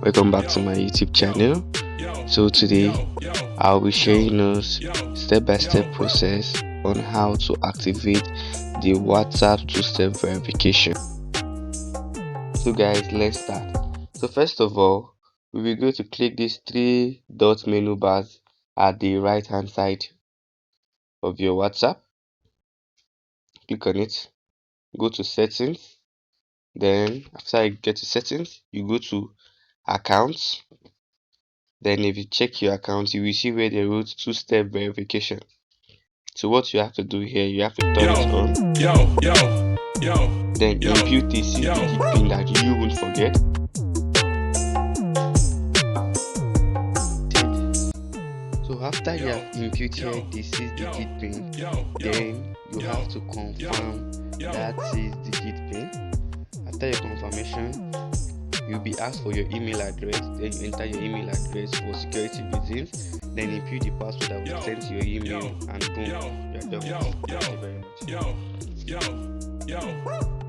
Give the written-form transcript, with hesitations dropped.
Welcome back to my YouTube channel. So today I'll be sharing us step-by-step process on how to activate the WhatsApp two-step verification. So guys, let's start. So first of all, we will go to click these three dot menu bars at the right hand side of your WhatsApp. Click on it, go to settings. Then after you get to settings, you go to accounts. Then if you check your account, you will see where they wrote two-step verification. So what you have to do here, you have to turn it on. Then impute the 6-digit pin that you won't forget. So after you have imputed the 6-digit pin, then you have to confirm that 6-digit pin. After your confirmation, you'll be asked for your email address. Then you enter your email address for security reasons. Then input the password that will send to your email, and boom, you're done. Thank you very much.